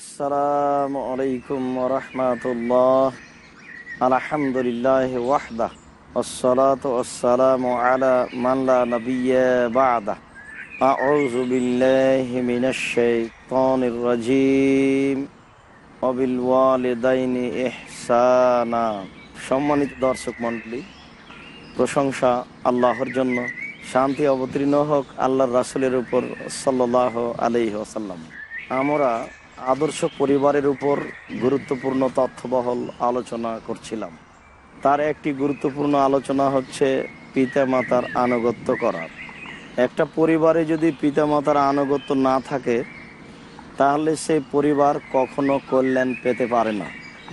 আসসালামু আলাইকুম ওয়া রাহমাতুল্লাহ। আলহামদুলিল্লাহি ওয়াহদাহ ওয়াসসালাতু ওয়াসসালামু আলা মান লা নাবিয়্যা বা'দাহ। আউযু বিল্লাহি মিনাশ শাইতানির রাজীম। ওয়া বিল ওয়ালিদাইনি ইহসানা। সম্মানিত দর্শক মণ্ডলী, প্রশংসা আল্লাহর জন্য, শান্তি অবতীর্ণ হোক আল্লাহর রাসূলের উপর সাল্লাল্লাহু আলাইহি ওয়াসাল্লাম। আমরা আদর্শ পরিবারের উপর গুরুত্বপূর্ণ তথ্যবহল আলোচনা করছিলাম। তার একটি গুরুত্বপূর্ণ আলোচনা হচ্ছে পিতামাতার আনুগত্য করার। একটা পরিবারে যদি পিতামাতার আনুগত্য না থাকে, তাহলে সেই পরিবার কখনো কল্যাণ পেতে পারে না।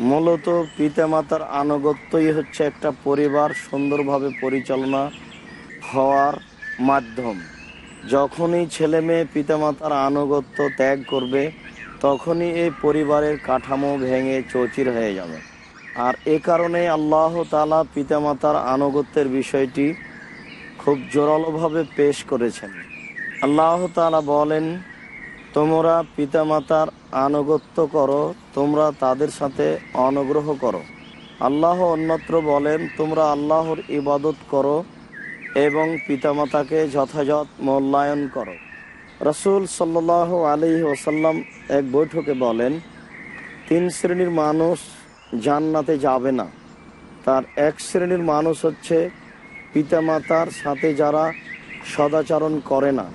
মূলত পিতামাতার আনুগত্যই হচ্ছে একটা পরিবার সুন্দরভাবে পরিচালনা হওয়ার মাধ্যম। যখনই ছেলে মেয়ে পিতামাতার আনুগত্য ত্যাগ করবে, তখনই এই পরিবারের কাঠামো ভেঙে চৌচির হয়ে যাবে। আর এ কারণে আল্লাহ তাআলা পিতামাতার আনুগত্যের বিষয়টি খুব জোরালোভাবে পেশ করেছেন। আল্লাহ তাআলা বলেন, তোমরা পিতামাতার আনুগত্য করো, তোমরা তাদের সাথে অনুগ্রহ করো। আল্লাহ অন্যত্র বলেন, তোমরা আল্লাহর ইবাদত করো এবং পিতামাতাকে যথাযথ মূল্যায়ন করো। রাসূল সাল্লাল্লাহু আলাইহি ওয়াসাল্লাম এক বৈঠকে বলেন, 3 শ্রেণীর মানুষ জান্নাতে যাবে না। তার এক শ্রেণীর মানুষ হচ্ছে পিতামাতার সাথে যারা সদাচরণ করে না,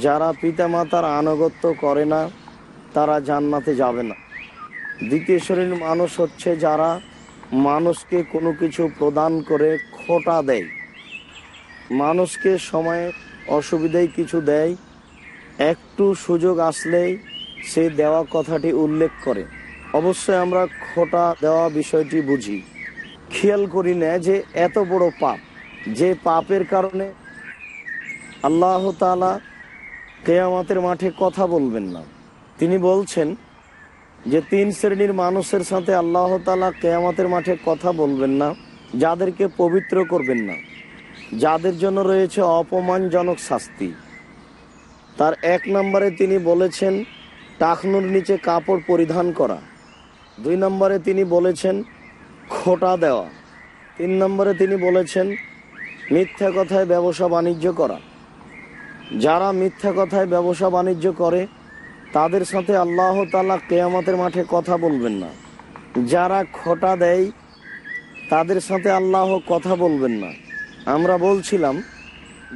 যারা পিতামাতার আনুগত্য করে না, তারা জান্নাতে যাবে না। দ্বিতীয় শ্রেণীর মানুষ হচ্ছে যারা মানুষকে কোনো কিছু প্রদান করে খোটা দেয়, মানুষকে সময়ে অসুবিধায় কিছু দেয়, একটু সুযোগ আসলেই সে দেওয়া কথাটি উল্লেখ করে। অবশ্যই আমরা খোটা দেওয়া বিষয়টি বুঝি, খেয়াল করি না যে এত বড় পাপ, যে পাপের কারণে আল্লাহ তাআলা কিয়ামতের মাঠে কথা বলবেন না। তিনি বলছেন যে 3 শ্রেণীর মানুষের সাথে আল্লাহ তাআলা কিয়ামতের মাঠে কথা বলবেন না, যাদেরকে পবিত্র করবেন না, যাদের জন্য রয়েছে অপমানজনক শাস্তি। তার 1 নম্বরে তিনি বলেছেন টাকনুর নিচে কাপড় পরিধান করা। 2 নম্বরে তিনি বলেছেন খোটা দেওয়া। 3 নম্বরে তিনি বলেছেন মিথ্যা কথায় ব্যবসা বাণিজ্য করা। যারা মিথ্যা কথায় ব্যবসা বাণিজ্য করে, তাদের সাথে আল্লাহ তাআলা কিয়ামতের মাঠে কথা বলবেন না। যারা খোটা দেয়, তাদের সাথে আল্লাহ কথা বলবেন না। আমরা বলছিলাম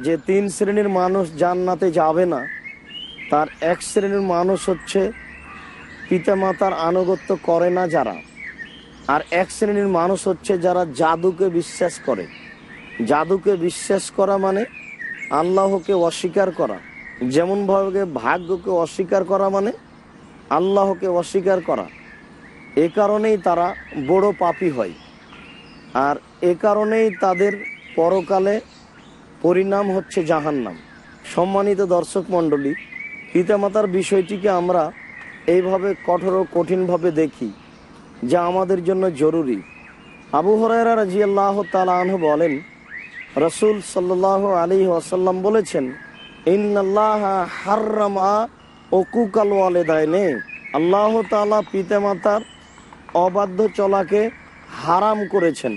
যে 3 শ্রেণীর মানুষ জান্নাতে যাবে না। তার 1 শ্রেণীর মানুষ হচ্ছে পিতামাতার আনুগত্য করে না যারা, আর 1 শ্রেণীর মানুষ হচ্ছে যারা জাদুকে বিশ্বাস করে। জাদুকে বিশ্বাস করা মানে আল্লাহকে অস্বীকার করা, যেমন ভাবে ভাগ্যকে অস্বীকার করা মানে আল্লাহকে অস্বীকার করা। এ কারণেই তারা বড় পাপী হয়, আর এ কারণেই তাদের পরকালে পরিণাম হচ্ছে জাহান্নাম। সম্মানিত দর্শক মণ্ডলী, পিতামাতার বিষয়টিকে আমরা এইভাবে কঠিনভাবে দেখি, যা আমাদের জন্য জরুরি। আবু হুরায়রা রাদিয়াল্লাহু তাআলা আনহু বলেন, রাসূল সাল্লাল্লাহু আলাইহি ওয়াসাল্লাম বলেছেন, ইন্নাল্লাহা হাররামা উকুকাল ওয়ালিদাইনি। আল্লাহ তাআলা পিতামাতার অবাধ্য চলাকে হারাম করেছেন।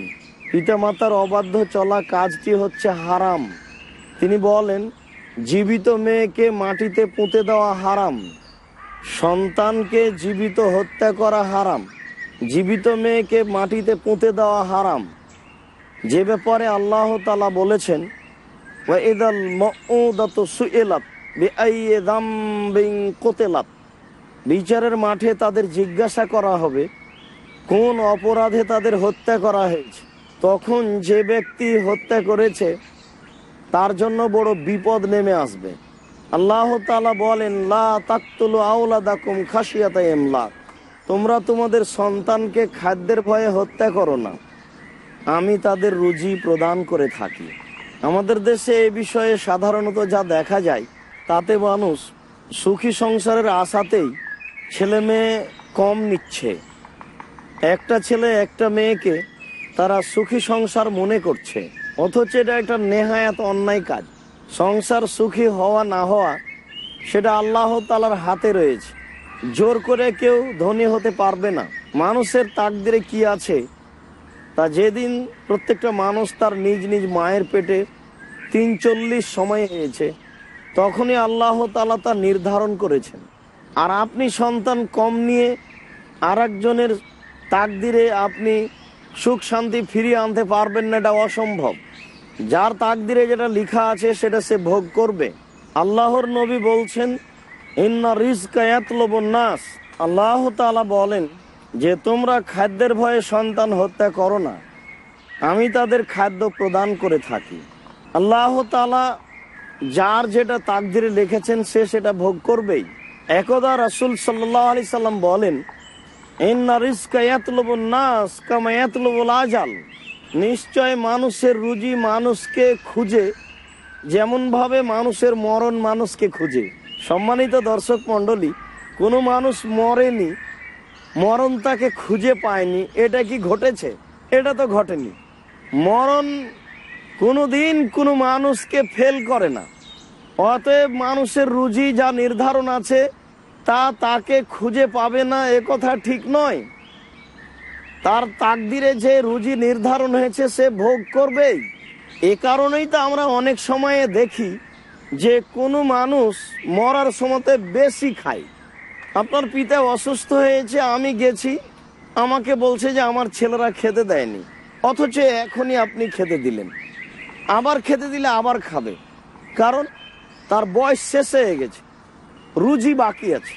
পিতামাতার অবাধ্য চলা কাজটি হচ্ছে হারাম। তিনি বলেন, জীবিত মেয়েকে মাটিতে পুঁতে দেওয়া হারাম, সন্তানকে জীবিত হত্যা করা হারাম, জীবিত মেয়েকে মাটিতে পুঁতে দেওয়া হারাম। যে ব্যাপারে আল্লাহ তাআলা বলেছেন, ওয়া ইযাল মাউউদাতু সুইলাত বিআইয়ি যামবিন কুতিলাত, বিচারের মাঠে তাদের জিজ্ঞাসা করা হবে কোন অপরাধে তাদের হত্যা করা হয়েছে। তখন যে ব্যক্তি হত্যা করেছে তার জন্য বড় বিপদ নেমে আসবে। আল্লাহ তাআলা বলেন, লা তাকতুলু আওলাদাকুম খাশিয়াতা ইমলাক, তোমরা তোমাদের সন্তানকে খাদ্যের ভয়ে হত্যা করো না, আমি তাদের রুজি প্রদান করে থাকি। আমাদের দেশে এই বিষয়ে সাধারণত যা দেখা যায়, তাতে মানুষ সুখী সংসারের আশাতেই ছেলে মেয়ে কম নিচ্ছে। একটা ছেলে একটা মেয়েকে তারা সুখী সংসার মনে করছে, অথচ এটা একটা নেহায়াত অন্যায় কাজ। সংসার সুখী হওয়া না হওয়া সেটা আল্লাহ তাআলার হাতে রয়েছে। জোর করে কেউ ধনী হতে পারবে না। মানুষের তাকদিরে কি আছে তা যেদিন প্রত্যেকটা মানুষ তার নিজ নিজ মায়ের পেটে 43 সময় হয়েছে, তখনই আল্লাহ তাআলা তা নির্ধারণ করেছেন। আর আপনি সন্তান কম নিয়ে আর একজনের তাকদিরে আপনি সুখ শান্তি ফিরিয়ে আনতে পারবেন না, এটা অসম্ভব। যার তাকদিরে যেটা লেখা আছে সেটা সে ভোগ করবে। আল্লাহর নবী বলছেন, ইন্না রিজকা ইয়াতলুবুন নাস, আল্লাহ তাআলা বলেন যে তোমরা খাদ্যের ভয়ে সন্তান হত্যা করো না, আমি তাদের খাদ্য প্রদান করে থাকি। আল্লাহ তাআলা যার যেটা তাকদিরে লিখেছেন সে সেটা ভোগ করবেই। একদা রাসূল সাল্লাল্লাহু আলাইহি সাল্লাম বলেন, ইন্না রিজকা ইয়াতলুবুন নাস কামা ইয়াতলুবুল আজাল, নিশ্চয় মানুষের রুজি মানুষকে খুঁজে যেমনভাবে মানুষের মরণ মানুষকে খুঁজে। সম্মানিত দর্শক মণ্ডলী, কোনো মানুষ মরেনি, মরণ তাকে খুঁজে পায়নি, এটা কি ঘটেছে? এটা তো ঘটেনি। মরণ কোনোদিন কোনো মানুষকে ফেল করে না। অতএব মানুষের রুজি যা নির্ধারণ আছে তা তাকে খুঁজে পাবে না এ কথা ঠিক নয়। তার তাকদিরে যে রুজি নির্ধারণ হয়েছে সে ভোগ করবেই। এ কারণেই তো আমরা অনেক সময়ে দেখি যে কোনো মানুষ মরার সময়তে বেশি খায়। আপনার পিতা অসুস্থ হয়েছে, আমি গেছি, আমাকে বলছে যে আমার ছেলেরা খেতে দেয়নি, অথচ এখনই আপনি খেতে দিলেন, আবার খেতে দিলে আবার খাবে, কারণ তার বয়স শেষ হয়ে গেছে, রুজি বাকি আছে।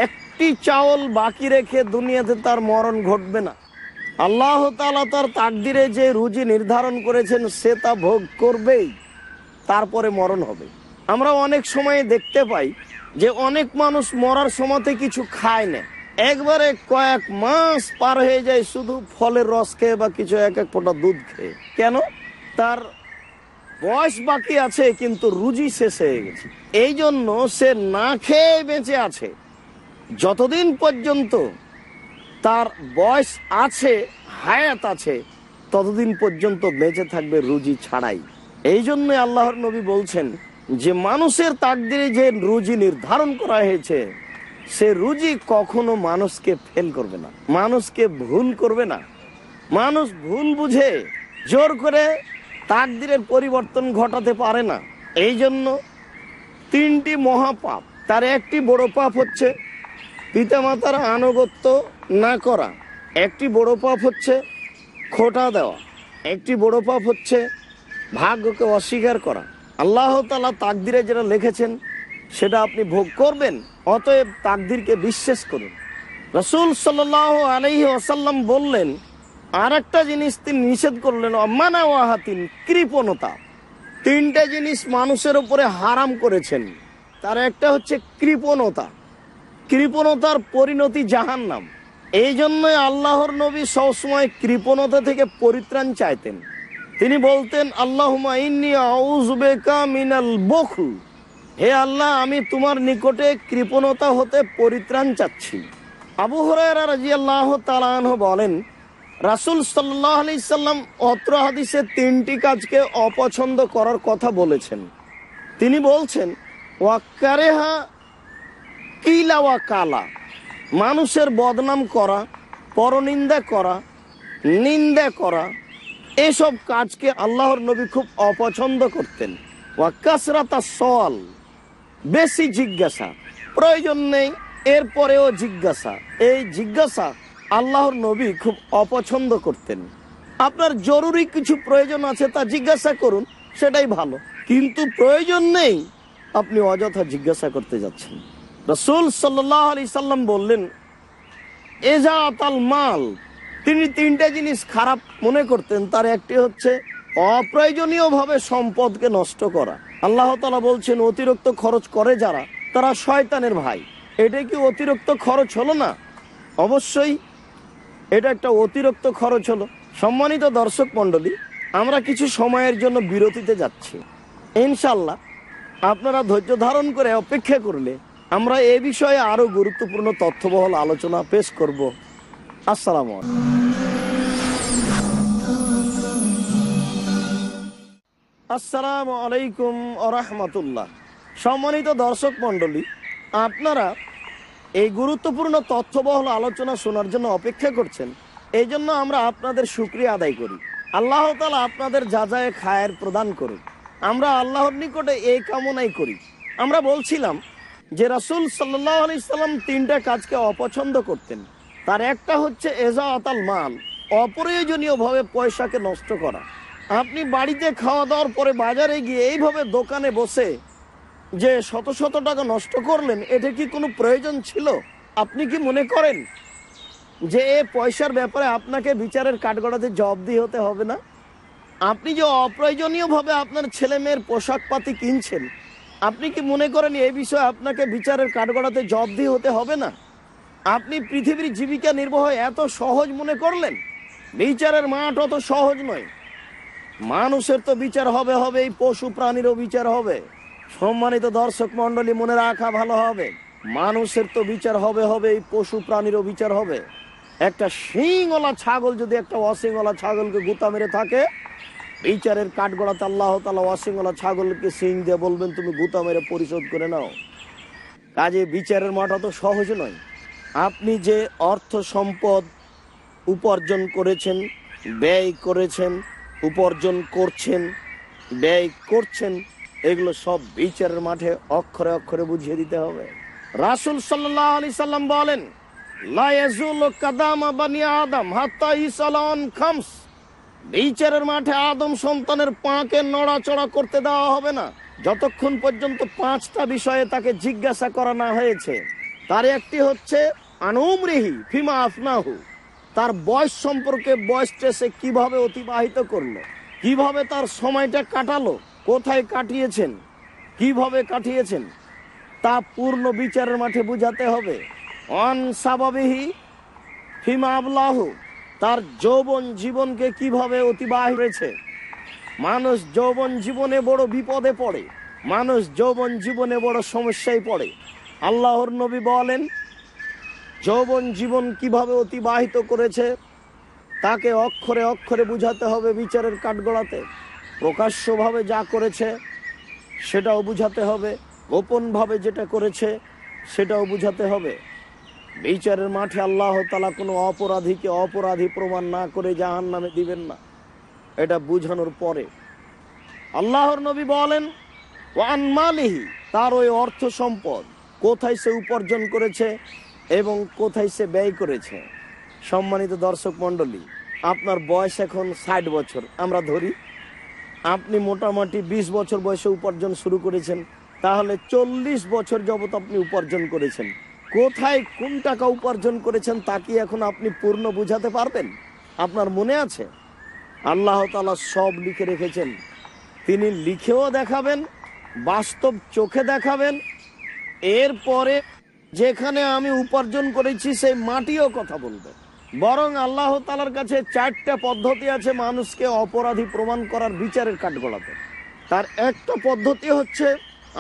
একটি চাউল বাকি রেখে দুনিয়াতে তার মরণ ঘটবে না। আল্লাহ তাআলা তার তাকদিরে যে রুজি নির্ধারণ করেছেন সে তা ভোগ করবেই, তারপরে মরণ হবে। আমরা অনেক সময় দেখতে পাই যে অনেক মানুষ মরার সময়তে কিছু খায় না, একবারে কয়েক মাস পার হয়ে যায় শুধু ফলের রস খেয়ে বা কিছু এক এক ফোঁটা দুধ খেয়ে। কেন? তার বয়স বাকি আছে কিন্তু রুজি শেষ হয়ে গেছে, এই জন্য সে না খেয়ে বেঁচে আছে। যতদিন পর্যন্ত তার বয়স আছে, হায়াত আছে, ততদিন পর্যন্ত বেঁচে থাকবে রুজি ছাড়াই। এই জন্য আল্লাহর নবী বলছেন যে মানুষের তাকদিরে যে রুজি নির্ধারণ করা হয়েছে সে রুজি কখনো মানুষকে ফেল করবে না, মানুষকে ভুল করবে না। মানুষ ভুল বুঝে জোর করে তাকদিরের পরিবর্তন ঘটাতে পারে না। এই জন্য 3টি মহাপাপ, তার একটি বড় পাপ হচ্ছে পিতামাতার আনুগত্য না করা, একটি বড় পাপ হচ্ছে খোঁটা দেওয়া, একটি বড় পাপ হচ্ছে ভাগ্যকে অস্বীকার করা। আল্লাহ তাআলা তাকদিরে যেটা লিখেছেন সেটা আপনি ভোগ করবেন, অতএব তাকদিরকে বিশ্বাস করুন। রাসূল সাল্লাল্লাহু আলাইহি ওয়াসাল্লাম বললেন, আর একটা জিনিস তিনি নিষেধ করলেন, অমানা ওয়াহাতিন, কৃপণতা। 3টে জিনিস মানুষের উপরে হারাম করেছেন, তার একটা হচ্ছে কৃপণতা। কৃপণতার পরিণতি জাহান্নাম। এই জন্যই আল্লাহর নবী সবসময় কৃপণতা থেকে পরিত্রাণ চাইতেন। তিনি বলতেন, আল্লাহুম্মা ইন্নী আউযু বিকা মিনাল বুখল, হে আল্লাহ আমি তোমার নিকটে কৃপণতা হতে পরিত্রাণ চাচ্ছি। আবু হুরায়রা রাদিয়াল্লাহু তাআলা আনহু বলেন, রাসূল সাল্লাল্লাহু আলাইহি সাল্লাম অত্র হাদিসে 3টি কাজকে অপছন্দ করার কথা বলেছেন। তিনি বলছেন, ওয়াকারেহা কিলা ওয়া কালা, মানুষের বদনাম করা, পরনিন্দা করা, নিন্দা করা, এসব কাজকে আল্লাহর নবী খুব অপছন্দ করতেন। ওয়া কাসরাতা সওয়াল, বেশি জিজ্ঞাসা, প্রয়োজন নেই এরপরেও জিজ্ঞাসা, এই জিজ্ঞাসা আল্লাহর নবী খুব অপছন্দ করতেন। আপনার জরুরি কিছু প্রয়োজন আছে তা জিজ্ঞাসা করুন, সেটাই ভালো, কিন্তু প্রয়োজন নেই আপনি অযথা জিজ্ঞাসা করতে যাচ্ছেন। রাসূল সাল্লাল্লাহু আলাইহি সাল্লাম বললেন, এজাতাল মাল, তিনি 3টে জিনিস খারাপ মনে করতেন, তার একটি হচ্ছে অপ্রয়োজনীয়ভাবে সম্পদকে নষ্ট করা। আল্লাহ তাআলা বলছেন, অতিরিক্ত খরচ করে যারা তারা শয়তানের ভাই। এটা কি অতিরিক্ত খরচ হলো না? অবশ্যই এটা একটা অতিরিক্ত খরচ হলো। সম্মানিত দর্শক মণ্ডলী, আমরা কিছু সময়ের জন্য বিরতিতে যাচ্ছি। ইনশাআল্লাহ আপনারা ধৈর্য ধারণ করে অপেক্ষা করলে আমরা এ বিষয়ে আরো গুরুত্বপূর্ণ তথ্যবহুল আলোচনা পেশ করব। আসসালামু আলাইকুম। আসসালামু আলাইকুম ওয়া রাহমাতুল্লাহ। সম্মানিত দর্শক মণ্ডলী, আপনারা এই গুরুত্বপূর্ণ তথ্যবহুল আলোচনা শোনার জন্য অপেক্ষা করছেন। এই জন্য আমরা আপনাদের শুকরিয়া আদায় করি। আল্লাহ তাআলা আপনাদের যাজায়ে খায়ের প্রদান করুন। আমরা আল্লাহর নিকটে এই কামনাই করি। আমরা বলছিলাম যে রাসূল সাল্লাল্লাহু আলাইহি সাল্লাম তিনটা কাজকে অপছন্দ করতেন। তার একটা হচ্ছে এজাআতাল মাল, অপ্রয়োজনীয়ভাবে পয়সাকে নষ্ট করা। আপনি বাড়িতে খাওয়া দাওয়ার পরে বাজারে গিয়ে এইভাবে দোকানে বসে যে শত শত টাকা নষ্ট করলেন, এটা কি কোনো প্রয়োজন ছিল? আপনি কি মনে করেন যে এই পয়সার ব্যাপারে আপনাকে বিচারের কাঠগড়াতে জবাবদিহি হতে হবে না? আপনি যে অপ্রয়োজনীয়ভাবে আপনার ছেলে মেয়ের পোশাক পাতি কিনছেন, আপনি কি মনে করেন এই বিষয়ে আপনাকে বিচারের কাঠগড়াতে জবাবদিহি হতে হবে না? আপনি পৃথিবীর জীবিকা নির্বাহ এত সহজ মনে করলেন? বিচারের মাঠ অত সহজ নয়। মানুষের তো বিচার হবে, এই পশু প্রাণীরও বিচার হবে। সম্মানিত দর্শক মন্ডলী, মনে রাখা ভালো হবে, মানুষের তো বিচার হবে, এই পশু প্রাণীরও বিচার হবে। একটা শিংওয়ালা ছাগল যদি একটা অশিংওয়ালা ছাগলকে গুতা মেরে থাকে, বিচারের কাঠগড়াতে আল্লাহ তাআলা অশিংওয়ালা ছাগলকে শিং দিয়ে বলবেন তুমি গুতা মেরে পরিশোধ করে নাও। কাজে বিচারের মাঠ অত সহজ নয়। আপনি যে অর্থ সম্পদ উপার্জন করেছেন, ব্যয় করেছেন, উপার্জন করছেন, ব্যয় করছেন, এগুলো সব বিচারের মাঠে অক্ষরে অক্ষরে বুঝিয়ে দিতে হবে। রাসূল সাল্লাল্লাহু আলাইহি সাল্লাম বলেন, লা ইয়াজুলু কাদামা বানি আদম হাত্তা ইসালান খামস। বিচারের মাঠে আদম সন্তানের পাকে নড়াচড়া করতে দেওয়া হবে না যতক্ষণ পর্যন্ত পাঁচটা বিষয়ে তাকে জিজ্ঞাসা করা না হয়েছে। তার একটি হচ্ছে আনুমরিহি ফিমা আফনাহু, তার বয়স সম্পর্কে, বয়সটা সে কিভাবে অতিবাহিত করলো, কিভাবে তার সময়টা কাটালো, কোথায় কাটিয়েছেন, কিভাবে কাটিয়েছেন, তা পূর্ণ বিচারের মাঠে বুঝাতে হবে। অন সাবাবিহি ফিমা আবলাহু, তার যৌবন জীবনকে কিভাবে অতিবাহিত করেছে। মানুষ যৌবন জীবনে বড় বিপদে পড়ে, মানুষ যৌবন জীবনে বড় সমস্যায় পড়ে। আল্লাহর নবী বলেন, যৌবন জীবন কিভাবে অতিবাহিত করেছে তাকে অক্ষরে অক্ষরে বুঝাতে হবে বিচারের কাঠগড়াতে। প্রকাশ্যভাবে যা করেছে সেটাও বুঝাতে হবে, গোপনভাবে যেটা করেছে সেটাও বুঝাতে হবে। বিচারের মাঠে আল্লাহ তাআলা কোনো অপরাধীকে অপরাধী প্রমাণ না করে জাহান্নামে দিবেন না, এটা বুঝানোর পরে। আল্লাহর নবী বলেন, ওয়ান মালিহি, তার ওই অর্থ সম্পদ কোথায় সে উপার্জন করেছে এবং কোথায় সে ব্যয় করেছে। সম্মানিত দর্শক মন্ডলী, আপনার বয়স এখন 60 বছর আমরা ধরি, আপনি মোটামুটি 20 বছর বয়সে উপার্জন শুরু করেছেন, তাহলে 40 বছর যাবত আপনি উপার্জন করেছেন। কোথায় কোন টাকা উপার্জন করেছেন তা কি এখন আপনি পূর্ণ বুঝাতে পারবেন? আপনার মনে আছে? আল্লাহ তাআলা সব লিখে রেখেছেন। তিনি লিখেও দেখাবেন, বাস্তব চোখে দেখাবেন। এরপরে যেখানে আমি উপার্জন করেছি সেই মাটিও কথা বলবে। বরং আল্লাহ তাআলার কাছে 4টা পদ্ধতি আছে মানুষকে অপরাধী প্রমাণ করার বিচারের কাঠগড়াতে। তার একটা পদ্ধতি হচ্ছে,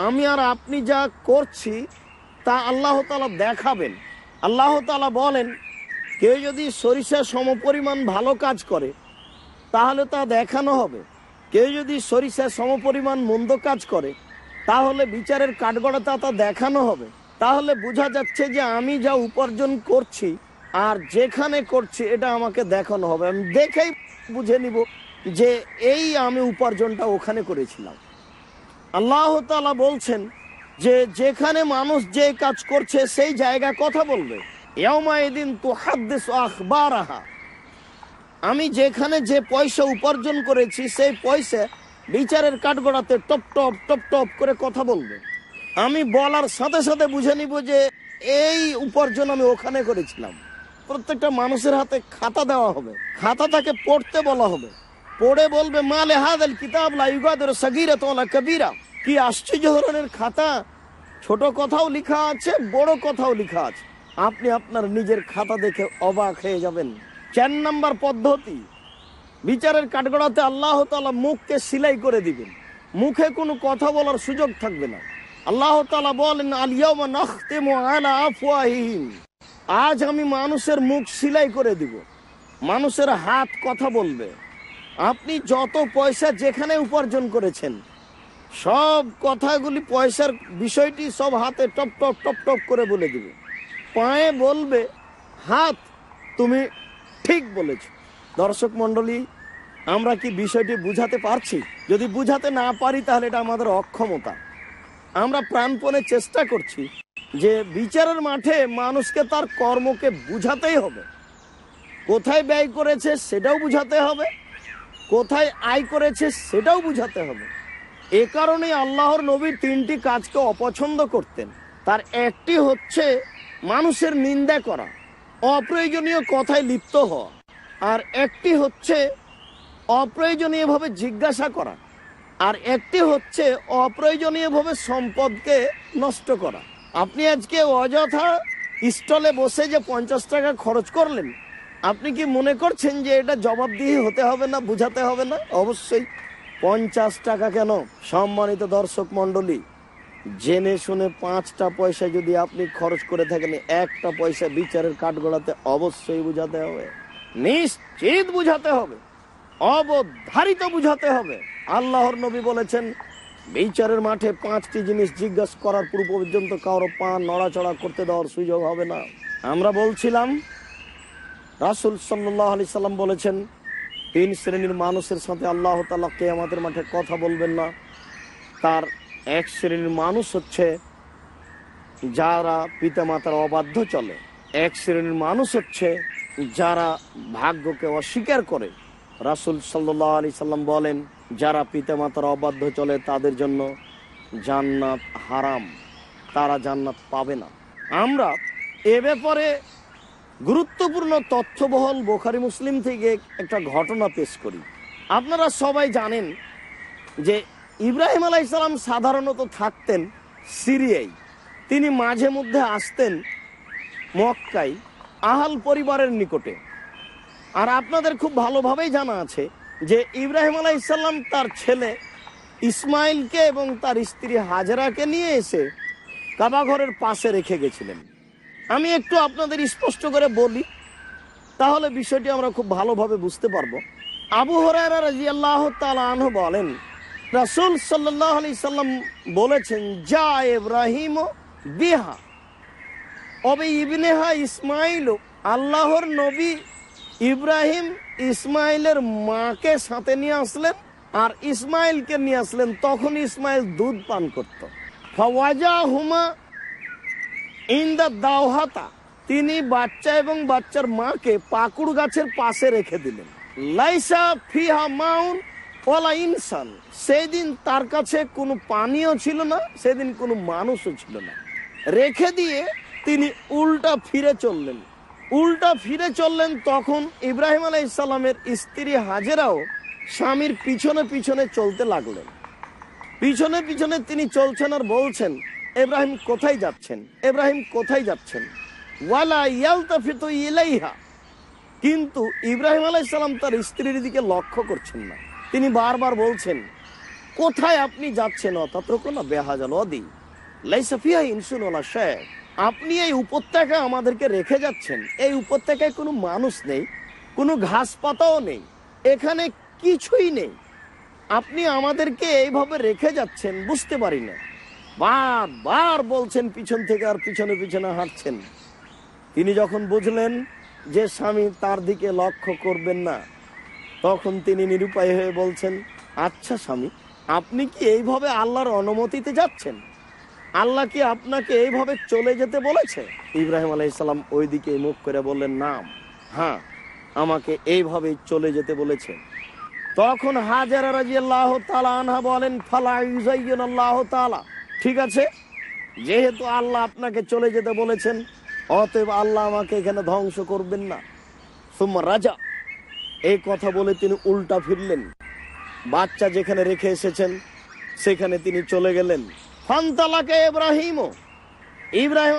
আমি আর আপনি যা করছি তা আল্লাহ তাআলা দেখাবেন। আল্লাহ তাআলা বলেন, কেউ যদি সরিষা সমপরিমাণ ভালো কাজ করে তাহলে তা দেখানো হবে, কেউ যদি সরিষা সমপরিমাণ মন্দ কাজ করে তাহলে বিচারের কাঠগড়াতে তা দেখানো হবে। তাহলে বোঝা যাচ্ছে যে আমি যা উপার্জন করছি আর যেখানে করছি এটা আমাকে দেখানো হবে। আমি দেখেই বুঝে নিব যে এই আমি উপার্জনটা ওখানে করেছিলাম। আল্লাহ তাআলা বলছেন যে যেখানে মানুষ যে কাজ করছে সেই জায়গা কথা বলবে। ইয়াউমাইদিন তুহাদ্দিসু আখবারাহা, আমি যেখানে যে পয়সা উপার্জন করেছি সেই পয়সা বিচারের কাঠগড়াতে টপ টপ টপ টপ করে কথা বলবে। আমি বলার সাথে সাথে বুঝে নিব যে এই উপার্জন আমি ওখানে করেছিলাম। প্রত্যেকটা মানুষের হাতে খাতা দেওয়া হবে, খাতা তাকে পড়তে বলা হবে। পড়ে বলবে, মালে হাদাল কিতাব লা ইউগাদিরু সাগীরাতান ওয়ালা কাবীরা, কি আশ্চর্য ধরনের খাতা, ছোট কথাও লেখা আছে, বড় কথাও লেখা আছে। আপনি আপনার নিজের খাতা দেখে অবাক হয়ে যাবেন। 4 নম্বর পদ্ধতি, বিচারের কাঠগড়াতে আল্লাহ তাআলা মুখকে সিলাই করে দিবেন, মুখে কোনো কথা বলার সুযোগ থাকবে না। আল্লাহ তাআলা বলেন, আল ইয়াওমা নাখতিমু আলা আফওয়াহিহিম, আজ আমি মানুষের মুখ সিলাই করে দিব, মানুষের হাত কথা বলবে। আপনি যত পয়সা যেখানে উপার্জন করেছেন সব কথাগুলি, পয়সার বিষয়টি সব হাতে টপ টপ টপ টপ করে বলে দিবে। পায়ে বলবে, হাত তুমি ঠিক বলেছ। দর্শক মণ্ডলী, আমরা কি বিষয়টি বুঝাতে পারছি? যদি বুঝাতে না পারি তাহলে এটা আমাদের অক্ষমতা। আমরা প্রাণপণে চেষ্টা করছি যে বিচারের মাঠে মানুষকে তার কর্মকে বুঝাতেই হবে। কোথায় ব্যয় করেছে সেটাও বুঝাতে হবে, কোথায় আয় করেছে সেটাও বুঝাতে হবে। এ কারণেই আল্লাহর নবী 3টি কাজকে অপছন্দ করতেন। তার একটি হচ্ছে মানুষের নিন্দা করা, অপ্রয়োজনীয় কথায় লিপ্ত হওয়া, আর একটি হচ্ছে অপ্রয়োজনীয়ভাবে জিজ্ঞাসা করা, আর একটি হচ্ছে অপ্রয়োজনীয়ভাবে সম্পদকে নষ্ট করা। আপনি আজকে অযথা স্টলে বসে যে 50 টাকা খরচ করলেন, আপনি কি মনে করছেন যে এটা জবাবদিহি হতে হবে না, বুঝাতে হবে না? অবশ্যই। 50 টাকা কেন, সম্মানিত দর্শক মণ্ডলী, জেনে শুনে 5টা পয়সা যদি আপনি খরচ করে থাকেন, 1টা পয়সা বিচারের কাঠগড়াতে অবশ্যই বুঝাতে হবে, নিশ্চিত বুঝাতে হবে, অবধারিত বুঝাতে হবে। আল্লাহর নবী বলেছেন, বিচারের মাঠে 5টি জিনিস জিজ্ঞাসা করার পূর্ব পর্যন্ত কারো পা নড়াচড়া করতে দেওয়ার সুযোগ হবে না। আমরা বলছিলাম, রাসূল সাল্লাল্লাহু আলাইহি সাল্লাম বলেছেন, 3 শ্রেণীর মানুষের সাথে আল্লাহ তাআলা কিয়ামতের মাঠে কথা বলবেন না। তার এক শ্রেণীর মানুষ হচ্ছে যারা পিতামাতার অবাধ্য চলে, এক শ্রেণীর মানুষ হচ্ছে যারা ভাগ্যকে অস্বীকার করে। রাসূল সাল্লাল্লাহু আলাইহি সাল্লাম বলেন, যারা পিতামাতার অবাধ্য চলে তাদের জন্য জান্নাত হারাম, তারা জান্নাত পাবে না। আমরা এ ব্যাপারে গুরুত্বপূর্ণ তথ্যবহল বুখারী মুসলিম থেকে একটা ঘটনা পেশ করি। আপনারা সবাই জানেন যে ইব্রাহিম আলাইহিস সালাম সাধারণত থাকতেন সিরিয়ায়। তিনি মাঝে মধ্যে আসতেন মক্কায় আহাল পরিবারের নিকটে। আর আপনাদের খুব ভালোভাবেই জানা আছে যে ইব্রাহিম আলাইহিস সালাম তার ছেলে ইসমাইলকে এবং তার স্ত্রী হাজেরাকে নিয়ে এসে কাবা ঘরের পাশে রেখে গেছিলেন। আমি একটু আপনাদের স্পষ্ট করে বলি, তাহলে বিষয়টি আমরা খুব ভালোভাবে বুঝতে পারবো। আবু হুরায়রা রাদিয়াল্লাহু তাআলা আনহু বলেন, রাসূল সাল্লাল্লাহু আলাইহি সাল্লাম বলেছেন, যা ইব্রাহিম বিহা অবে ইবনেহা ইসমাইল, আল্লাহর নবী ইব্রাহিম ইসমাইলের মাকে সাথে নিয়ে আসলেন আর ইসমাইলকে নিয়ে আসলেন। তখন ইসমাইল দুধ পান করত। ফাওয়াজাহুমা ইনদা দাওহাতা, তিনি বাচ্চা এবং বাচ্চার মাকে পাকুড় গাছের পাশে রেখে দিলেন। লাইসা ফিহা মাউন ওয়ালা ইনসান, সেদিন তার কাছে কোনো পানীয় ছিল না, সেদিন কোনো মানুষও ছিল না। রেখে দিয়ে তিনি উল্টা ফিরে চললেন। তখন ইব্রাহিম আলাইহিস সালামের স্ত্রী হাজেরাও স্বামীর পিছনে পিছনে চলতে লাগলেন। পিছনে পিছনে তিনি চলছেন আর বলছেন, ইব্রাহিম কোথায় যাচ্ছেন, ইব্রাহিম কোথায় যাচ্ছেন? ওয়ালা ইয়ালতাফিতু ইলাইহা, কিন্তু ইব্রাহিম আলাইহিস সালাম তার স্ত্রীর দিকে লক্ষ্য করছেন না। তিনি বারবার বলছেন, কোথায় আপনি যাচ্ছেন? অতাতরকুনা বিহাযাল ওয়াদি লাইসা ফিহা ইনসুন ওয়ালা শাই, আপনি এই উপত্যকা আমাদেরকে রেখে যাচ্ছেন, এই উপত্যকায় কোনো মানুষ নেই, কোনো ঘাস পাতাও নেই, এখানে কিছুই নেই, আপনি আমাদেরকে এইভাবে রেখে যাচ্ছেন, বুঝতে পারি না। বারবার বলছেন পিছন থেকে, আর পিছনে পিছনে হাঁটছেন। তিনি যখন বুঝলেন যে স্বামী তার দিকে লক্ষ্য করবেন না, তখন তিনি নিরুপায় হয়ে বলছেন, আচ্ছা স্বামী, আপনি কি এইভাবে আল্লাহর অনুমতিতে যাচ্ছেন? আল্লাহ কি আপনাকে এইভাবে চলে যেতে বলেছে? ইব্রাহিম আলাইহিস সালাম ওইদিকে মুখ করে বললেন, না, হ্যাঁ, আমাকে এইভাবেই চলে যেতে বলেছে। তখন হাজেরা রাদিয়াল্লাহু তাআলা আনহা বলেন, ফালা ইউযায়্যিনাল্লাহু তাআলা, ঠিক আছে, যেহেতু আল্লাহ আপনাকে চলে যেতে বলেছেন, অতএব আল্লাহ আমাকে এখানে ধ্বংস করবেন না। সুম্মা রাজা, এই কথা বলে তিনি উল্টা ফিরলেন, বাচ্চা যেখানে রেখে এসেছেন সেখানে তিনি চলে গেলেন। ফান্তালাকা ইব্রাহিম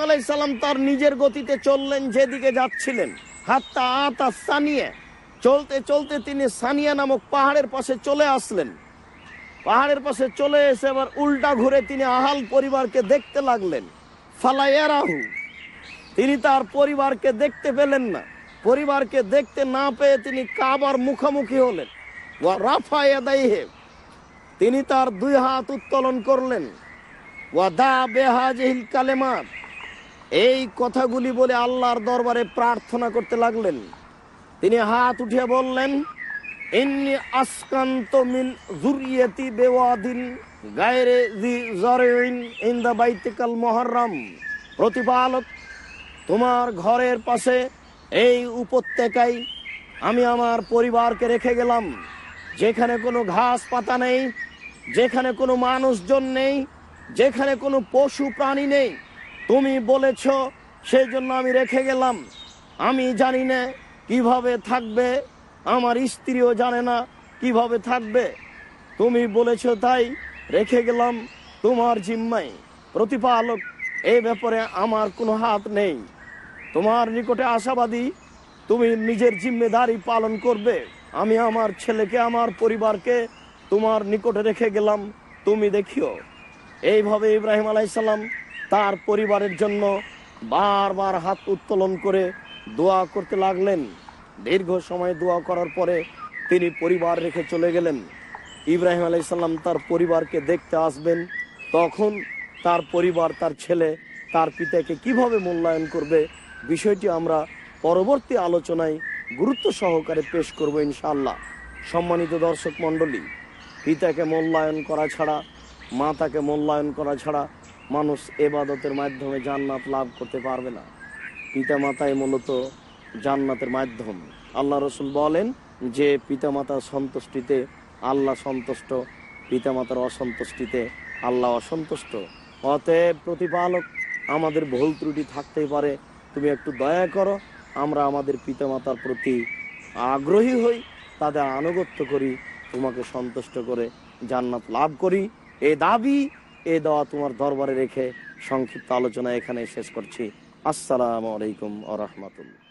আলাইহিস সালাম তার নিজের গতিতে চললেন যেদিকে যাচ্ছিলেন। হাত্তা আতা সানিয়া, চলতে চলতে তিনি সানিয়া নামক পাহাড়ের পাশে চলে আসলেন। পাহাড়ের পাশে চলে এসে আবার উল্টা ঘুরে তিনি আহাল পরিবারকে দেখতে লাগলেন। ফালায়ারাহু, তিনি তার পরিবারকে দেখতে পেলেন না। পরিবারকে দেখতে না পেয়ে তিনি কাবার মুখোমুখি হলেন। ওয়া রাফা ইয়াদাইহি, তিনি তার 2 হাত উত্তোলন করলেন। ওয়া দা বিহাজিল কালেমাত, এই কথাগুলি বলে আল্লাহর দরবারে প্রার্থনা করতে লাগলেন। তিনি হাত উঠিয়ে বললেন, ইন্নী আসকান্তু মিন যুররিয়াতি বিওয়াদিন গায়রি যি যারইন ইনদা বাইতিকাল মুহাররম। প্রতিপালক, তোমার ঘরের পাশে এই উপত্যকায় আমি আমার পরিবারকে রেখে গেলাম, যেখানে কোনো ঘাস পাতা নেই, যেখানে কোনো মানুষজন নেই, যেখানে কোনো পশু প্রাণী নেই। তুমি বলেছ, সেই জন্য আমি রেখে গেলাম। আমি জানি না কিভাবে থাকবে, আমার স্ত্রীও জানে না কিভাবে থাকবে। তুমি বলেছ তাই রেখে গেলাম তোমার জিম্মায়। প্রতিপালক, এই ব্যাপারে আমার কোনো হাত নেই। তোমার নিকটে আশাবাদী, তুমি নিজের জিম্মেদারি পালন করবে। আমি আমার ছেলেকে, আমার পরিবারকে তোমার নিকটে রেখে গেলাম, তুমি দেখিও। এইভাবে ইব্রাহিম আলাইহিসসালাম তার পরিবারের জন্য বারবার হাত উত্তোলন করে দোয়া করতে লাগলেন। দীর্ঘ সময় দোয়া করার পরে তিনি পরিবার রেখে চলে গেলেন। ইব্রাহিম আলাইহিসসালাম তার পরিবারকে দেখতে আসবেন, তখন তার পরিবার, তার ছেলে, তার পিতাকে কিভাবে মূল্যায়ন করবে, বিষয়টি আমরা পরবর্তী আলোচনায় গুরুত্ব সহকারে পেশ করব ইনশাআল্লাহ। সম্মানিত দর্শক মণ্ডলী, পিতাকে মূল্যায়ন করা ছাড়া, মাতাকে মূল্যায়ন করা ছাড়া মানুষ ইবাদতের মাধ্যমে জান্নাত লাভ করতে পারবে না। পিতা মাতাই মূলত জান্নাতের মাধ্যম। আল্লাহ রসুল বলেন যে পিতামাতার সন্তুষ্টিতে আল্লাহ সন্তুষ্ট, পিতামাতার অসন্তুষ্টিতে আল্লাহ অসন্তুষ্ট। অতএব প্রতিপালক, আমাদের ভুল ত্রুটি থাকতেই পারে, তুমি একটু দয়া করো, আমরা আমাদের পিতামাতার প্রতি আগ্রহী হই, তাদের আনুগত্য করি, তোমাকে সন্তুষ্ট করে জান্নাত লাভ করি। এই দাবি, এই দোয়া তোমার দরবারে রেখে সংক্ষিপ্ত আলোচনা এখানে শেষ করছি। আসসালামু আলাইকুম ওয়া রাহমাতুল্লাহ।